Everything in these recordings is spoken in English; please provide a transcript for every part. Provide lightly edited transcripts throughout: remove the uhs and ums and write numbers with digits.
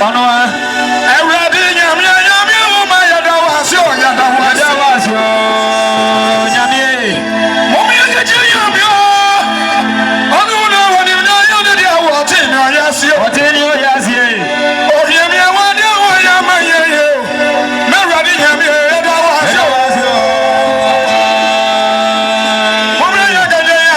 Panoa. Everybody, yummy, oh my, Yadawasio, Yadawasio. Nyamie. Mommy, yummy. Oh, no, when you know that you are watching, yes, you What in your yes, ye? oh, yummy, I want you, yummy, Melody, yummy, Yadawasio. Mommy, Yadawasio.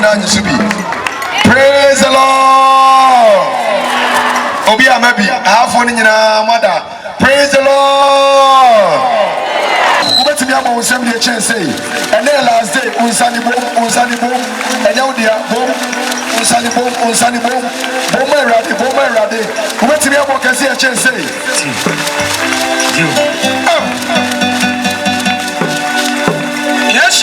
nyina nyisubi. Praise the Lord. Obi amabi afọ ni nyina mother. Praise the Lord. Ubetimi ama unsem de chense. And then last day unsani bom. Enya udia bom. Unsani bom. Bom erade. Ubetimi ama kesi e chense. Yes,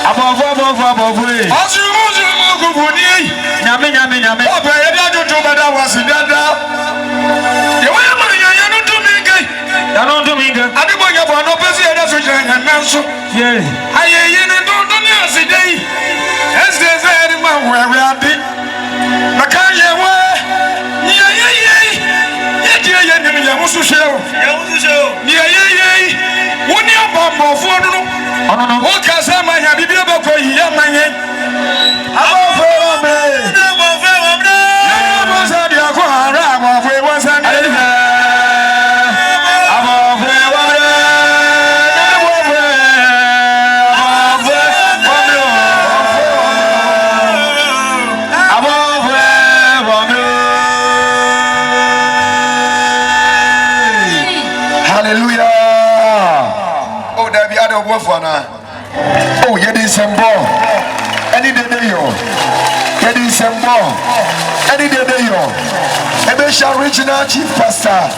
Above. Azumu kubuni. Nyame. Oba yedi adudu bada wasi dada. Yewe amanya yanu tuminga. Yanu tuminga. Adibo yabo no pesi yeda so jana nanso. Yeah. Aye yene dondo ni asidei. Ezeze eri ma wewe adi. Makaye we. Ye. Yedi yene ni yamusu sheo. Ye. Woni abambo fuonu. Ono. O kasama ya bibia bako yiya manye. Above. Hallelujah. Oh, there be other work for now. Oh, you did some ball. Any day you. You did some ball. Any day you. Ebesha Regional Chief Pastor.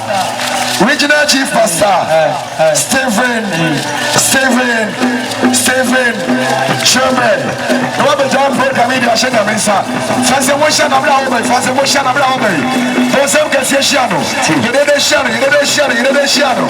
Stephen Sherman. Robert John Paul Camille Ashena Mensa. Fancy motion of Laobe. For some Cassiano. You did a shadow.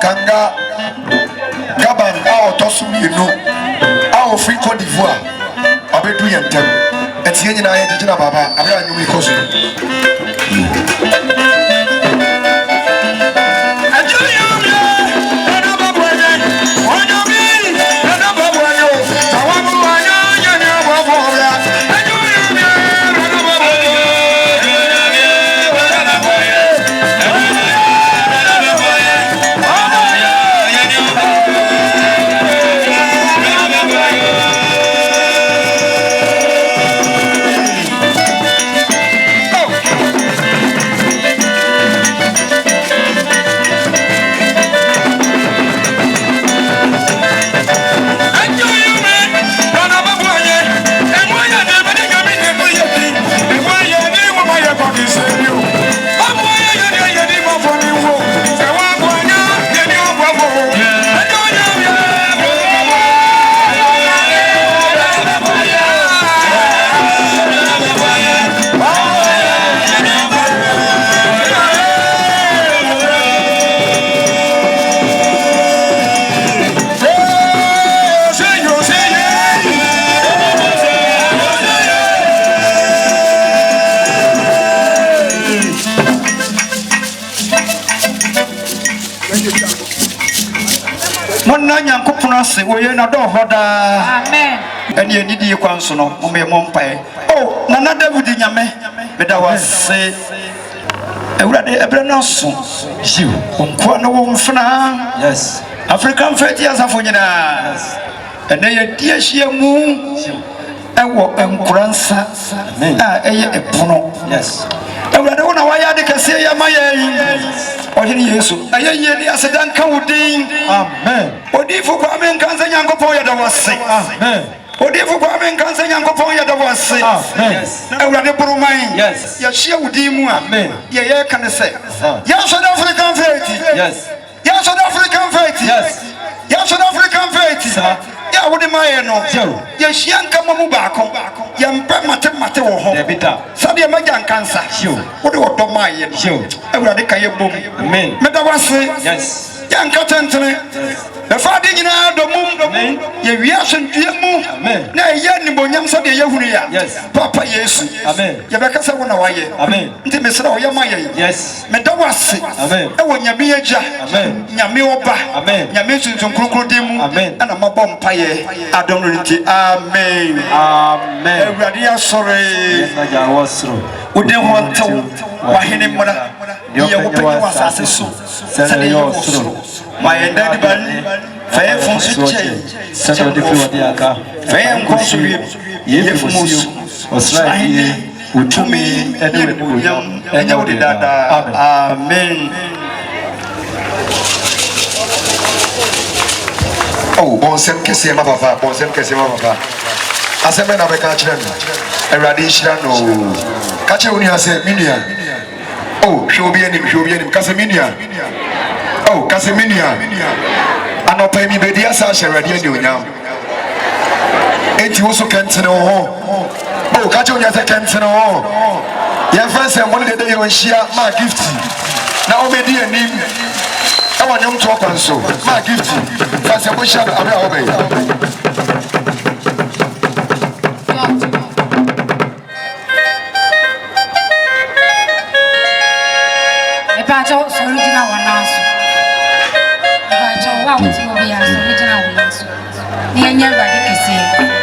Kanga Gaban ao tosu mienu ao free Côte d'Ivoire abedu yentem etie nyina ye jina baba abe anyumi koso Mona Yankopuna se we na do hoda. Amen. And ye need ye kwanso no mo me mompae. Oh, Nana David nyame me da wase. Ewurade ebre no so. Jiw. Onko na wo mfna. Yes. African faith asafo nyina. Yes. And ye die hia mu. Ewo enkuransa. Amen. Eye epono. Yes. Ewurade wo na waya de kase ya maye. Ohini Yesu ayeye ni asedan ka wudin. Amen. Odifu kwa men kanza Nyankopon ya da wase. Amen. Odifu kwa men kanza Nyankopon ya da wase. Amen. Ewurade buruman. Yes. Ya hia wudin mu a. Amen. Ye kan se. Ya South African faith. Yes. Ya South African faith. Yes. Ya South African faith. Ya wode maye no. Ya hia nka mu baako. Ya mpa mate wo ho. Sade ma jan kansa. Wode wodo maye no. Ewurade ka ye bom. Amen. Meda wase. Yes. Ya nka tentene. The father nyina domum. Ye wiase ntue mu. Na ye ni bonyam sade ye hunu ya. Yes. Papa Yesu. Amen. Ye beka se wo na waye. Amen. Nti mesra wo ye maye. Yes. Meda wase. Amen. Ewo nyame agya. Amen. Nyame oba. Amen. Nyame sunsun kurukuru demu. Amen. Ana mabɔ mpaye. Adom nti amen. Amen. Ewurade asore. Yenaja wasro. Ode ho ntew. Wahene mmara. Ye wo pe wo asase so. Sɛ ye wasro. Ma yenda di bali. Faye fonsu che. Sɛ de fi wadi aka. Faye nkonso ye fumus. Osra ye utumi ene we yam enya wo dada. Amen. Oh, bonsem kese ma papa, bonsem kese ma papa. Aseme na be ka kire no. Ewrade hira no. Ka kire oni ase minia. Oh, hwe obi anim, ka se minia. Oh, ka se minia. Anopa mi be dia sa hye Ewrade ani onyam. Enti wo so kentene wo ho. Oh, ka kire oni ase kentene wo. Ye fa se mo de ye onhia ma gift. Na o me di anim. I want you to talk on so. My gift. That's a bush. I'm obey. If I told original one answer. If I told what would you be as original one answer? The never can say.